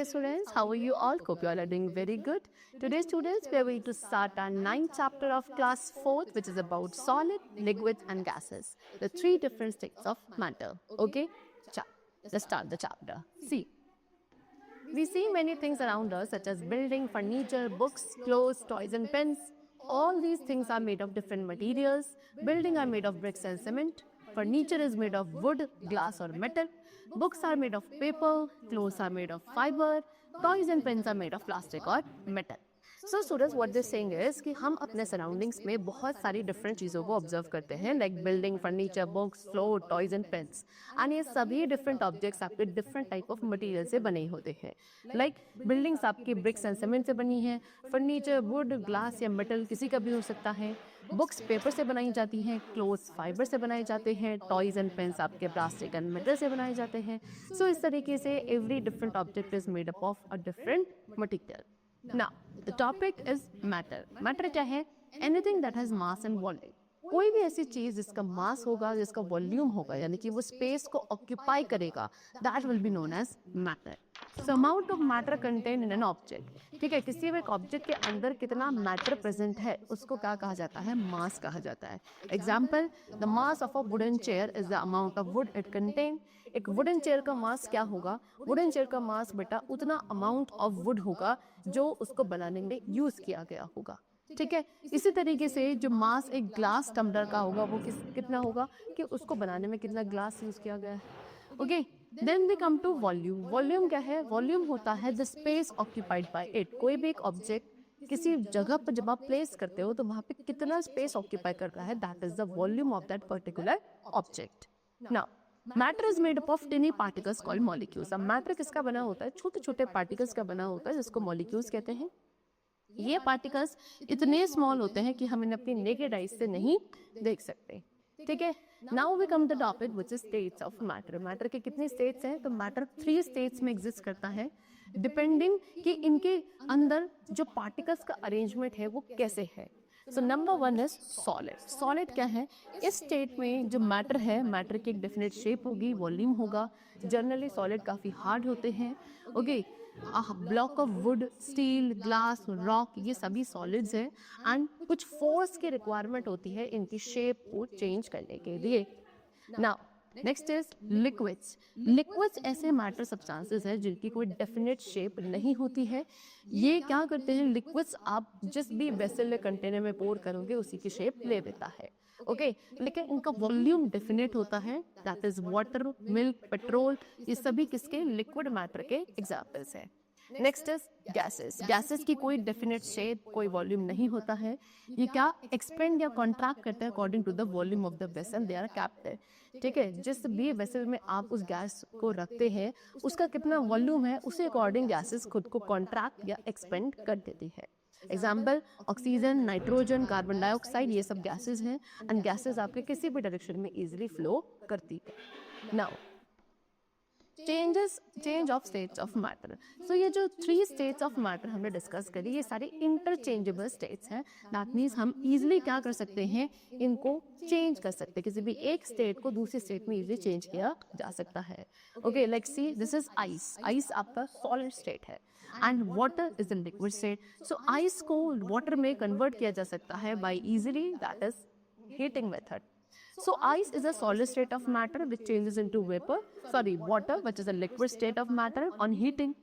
dear students. How are you all? Hope you all are doing very good. Today, students, we are going to start our 9th chapter of class 4th, which is about solid, liquids, and gases, the 3 different states of matter. Okay? Let's start the chapter. See, we see many things around us, such as building, furniture, books, clothes, toys, and pens. All these things are made of different materials. Building are made of bricks and cement. Furniture is made of wood, glass, or metal. Books are made of paper. Clothes are made of fiber. Toys and pens are made of plastic or metal. So students what this saying is कि हम अपने surroundings में बहुत सारी different चीज़ों को observe करते हैं, like building, furniture, books, floor, toys and pains, and ये सभी डिफरेंट ऑब्जेक्ट्स आपके डिफरेंट टाइप ऑफ मटेरियल से बने होते हैं. लाइक बिल्डिंग्स आपकी ब्रिक्स एंड सीमेंट से बनी है, फर्नीचर वुड, ग्लास या मेटल किसी का भी हो सकता है, बुक्स पेपर से बनाई जाती हैं, क्लोथ्स फाइबर से बनाए जाते हैं, टॉयज एंड पेन्स आपके प्लास्टिक एंड मेटल से बनाए जाते हैं. सो इस तरीके से every different object is made up of a different material. Now, the topic is matter. Matter क्या है? Anything that has mass and volume. कोई भी ऐसी चीज जिसका मास होगा, जिसका वॉल्यूम होगा, यानी कि वो स्पेस को ऑक्यूपाई करेगा, that will be known as matter. So amount of matter contain in an object. ठीक है, किसी भी एक ऑब्जेक्ट के अंदर कितना मैटर प्रेजेंट है उसको क्या कहा जाता है? मास कहा जाता है. Example, the mass of a wooden chair is the amount of would it contain. एक वुडन चेयर का मास क्या होगा? वुडन चेयर का मास बेटा उतना अमाउंट ऑफ वुड होगा जो उसको बनाने में यूज किया गया होगा. ठीक है, इसी तरीके से जो मास एक ग्लास टम्बलर का होगा वो कितना होगा कि उसको बनाने में कितना ग्लास यूज किया गया है. Okay, then we come to volume. Volume क्या है? वॉल्यूम होता है the space occupied by it. कोई भी एक ऑब्जेक्ट किसी जगह पर जब आप प्लेस करते हो तो वहां पे कितना स्पेस ऑक्यूपाई करता है, that is the volume of that particular object. Now matter is made up of टिनी particles called molecules. अब मैटर किसका बना होता है? छोटे छोटे पार्टिकल्स का बना होता है जिसको मॉलिक्यूल्स कहते हैं. ये पार्टिकल्स इतने स्मॉल होते हैं कि हम इन्हें अपनी नेकेड आइज से नहीं देख सकते. ठीक है, now we come the topic which is states of matter. Matter के कितने स्टेट्स हैं? तो मैटर 3 स्टेट्स में एग्जिस्ट करता है, डिपेंडिंग कि इनके अंदर जो पार्टिकल्स का अरेंजमेंट है वो कैसे है. So number 1 is solid. Solid क्या है? इस स्टेट में जो मैटर है, मैटर की एक डेफिनेट शेप होगी, वॉल्यूम होगा. जनरली सॉलिड काफ़ी हार्ड होते हैं. Okay, block of would, steel, glass, rock, ये सभी सॉलिड्स हैं एंड कुछ फोर्स की रिक्वायरमेंट होती है इनकी शेप को चेंज करने के लिए. Now next is liquids. Liquids ऐसे मैटर सब्सटेंसेस हैं जिनकी कोई डेफिनेट शेप नहीं होती है. ये क्या करते हैं? लिक्विड्स आप जिस भी वेसल कंटेनर में पोर करोगे उसी की शेप ले देता है. ओके, लेकिन इनका वॉल्यूम डेफिनेट होता है, that is water, milk, petrol. ये सभी किसके? लिक्विड मैटर के एग्जाम्पल्स हैं. Next is gases. गैसेस की कोई डेफिनेट शेप, कोई वॉल्यूम नहीं होता है. ये क्या एक्सपेंड या कॉन्ट्रैक्ट करते हैं according to the volume of the vessel they are kept. ठीक है, जिस भी वेसल में आप उस गैस को रखते हैं उसका कितना वॉल्यूम है उसी अकॉर्डिंग गैसेस खुद को कॉन्ट्रैक्ट या एक्सपेंड कर देती है. Example, oxygen, nitrogen, carbon dioxide, ये सब गैसेस हैं एंड गैसेस आपके किसी भी डायरेक्शन में इजीली फ्लो करती है. Now change of states of matter. So ये जो 3 स्टेट्स ऑफ मैटर हमने डिस्कस करी, ये सारे इंटरचेंजेबल स्टेट्स हैं. दैट मीन्स हम इजीली क्या कर सकते हैं? इनको चेंज कर सकते हैं. किसी भी एक स्टेट को दूसरी स्टेट में इजीली चेंज किया जा सकता है. Okay, like see, this is ice. Ice आपका सॉलिड स्टेट है and water is the liquid state. So ice को वाटर में कन्वर्ट किया जा सकता है by easily, that is heating method. So ice is a solid state of matter which changes into water, which is a liquid state of matter on heating.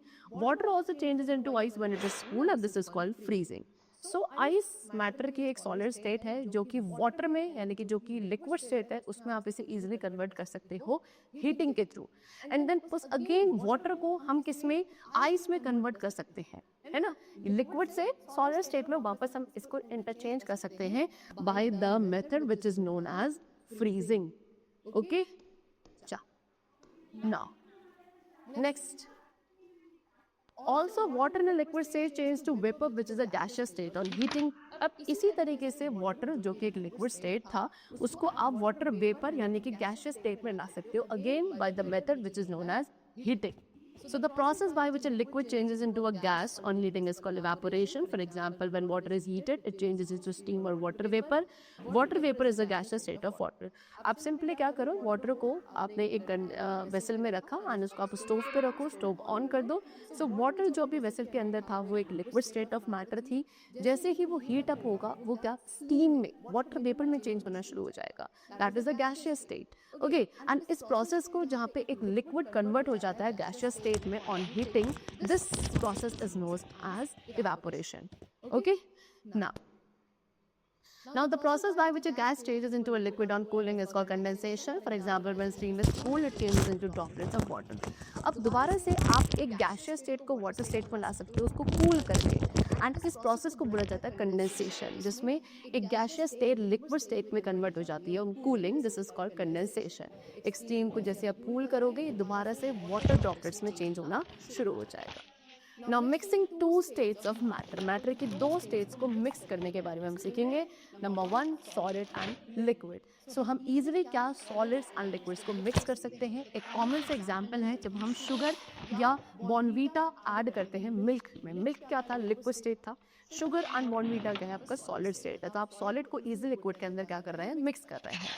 Water also changes into ice when it is cool and this is called freezing. So ice matter की एक solid state है जो कि water में, यानी कि जो कि liquid state है, उसमें आप इसे easily convert कर सकते हो heating के through. And then again water को हम किस में? ice में convert कर सकते हैं, है ना. लिक्विड से सॉलिड स्टेट में वापस हम इसको इंटरचेंज कर सकते हैं by the method which is known as freezing. Okay, now next, also water in liquid state change to vapour which is a gaseous state on heating. अब इसी तरीके से वाटर जो कि एक लिक्विड स्टेट था उसको आप वाटर वेपर यानी कि गैसियस स्टेट में ला सकते हो, again by the method which is known as heating. So the process by which a liquid changes into a gas on heating is called evaporation. For example, when water is heated, it changes into steam or water vapor. Water vapor is a gaseous state of water. आप simply क्या करो, water को आपने एक vessel में रखा and उसको आप स्टोव पे रखो, स्टोव ऑन कर दो. सो वाटर जो भी वेसल के अंदर था वो एक लिक्विड स्टेट ऑफ मैटर थी. जैसे ही वो हीट अप होगा वो क्या स्टीम में वाटर वेपर में चेंज होना शुरू हो जाएगा. That is a gaseous state. Okay, and इस प्रोसेस को जहाँ पे एक लिक्विड कन्वर्ट हो जाता है गैसियस स्टेट में on heating, this process is known as evaporation. Okay, now the process by which a gas changes into a liquid on cooling is called condensation. For example, when steam is cooled, it changes into droplets of water. अब दोबारा से आप एक gaseous state को water state में ला सकते हो उसको कूल करके, एंड इस प्रोसेस को बोला जाता है कंडेंसेशन, जिसमें एक गैसियस स्टेट लिक्विड स्टेट में कन्वर्ट हो जाती है on cooling. This is called condensation. एक स्टीम को जैसे आप कूल करोगे दोबारा से वाटर ड्रॉपलेट्स में चेंज होना शुरू हो जाएगा. Now mixing two states of matter. Matter की दो स्टेट्स को मिक्स करने के बारे में हम सीखेंगे. Number 1, solid and liquid. So हम इजीली क्या सॉलिड्स एंड लिक्विड्स को मिक्स कर सकते हैं. एक कॉमन से एग्जांपल है जब हम शुगर या बॉर्नवीटा ऐड करते हैं मिल्क में. मिल्क क्या था, लिक्विड स्टेट था. शुगर एंड बॉर्नवीटा क्या है, आपका सॉलिड स्टेट है. तो आप सॉलिड को इजी लिक्विड के अंदर क्या कर रहे हैं, मिक्स कर रहे हैं.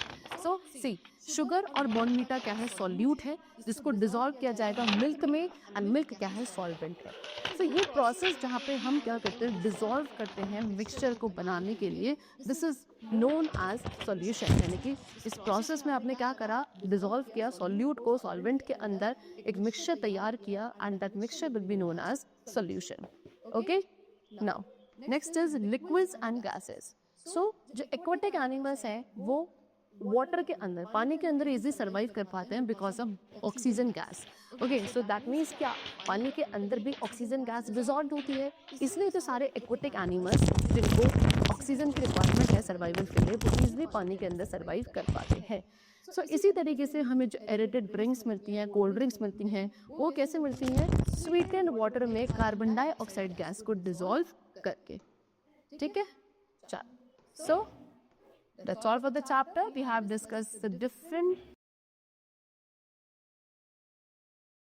सो सी, शुगर और बॉर्नवीटा क्या है, सॉल्यूट है जिसको डिजोल्व किया जाएगा मिल्क में, एंड मिल्क क्या है, सॉल्वेंट है. तो ये प्रोसेस जहाँ पे हम क्या करते हैं, डिजोल्व करते हैं मिक्सचर को बनाने के लिए, this is known as solution. यानी कि इस प्रोसेस में आपने क्या करा, डिजोल्व किया सॉल्यूट को सॉल्वेंट के अंदर, एक मिक्सचर तैयार किया, and that mixture will be known as solution. Okay, now next is liquids and gases. So जो एक्वाटिक एनिमल्स हैं वो वाटर के अंदर, पानी के अंदर इजी सर्वाइव कर पाते हैं because of oxygen gas. Okay, so that means क्या, पानी के अंदर भी ऑक्सीजन गैस डिजॉल्व होती है. इसलिए जो सारे एक्वाटिक एनिमल्स जिनको ऑक्सीजन की रिक्वायरमेंट है सर्वाइवल के लिए, वो ईजिली पानी के अंदर सर्वाइव कर पाते हैं. सो इसी तरीके से हमें जो एरेटेड ड्रिंक्स मिलती हैं, कोल्ड ड्रिंक्स मिलती हैं, वो कैसे मिलती हैं, स्वीटेंड वाटर में कार्बन डाइऑक्साइड गैस को डिजॉल्व करके. ठीक है, चलो. सो that's all for the chapter. We have discussed the different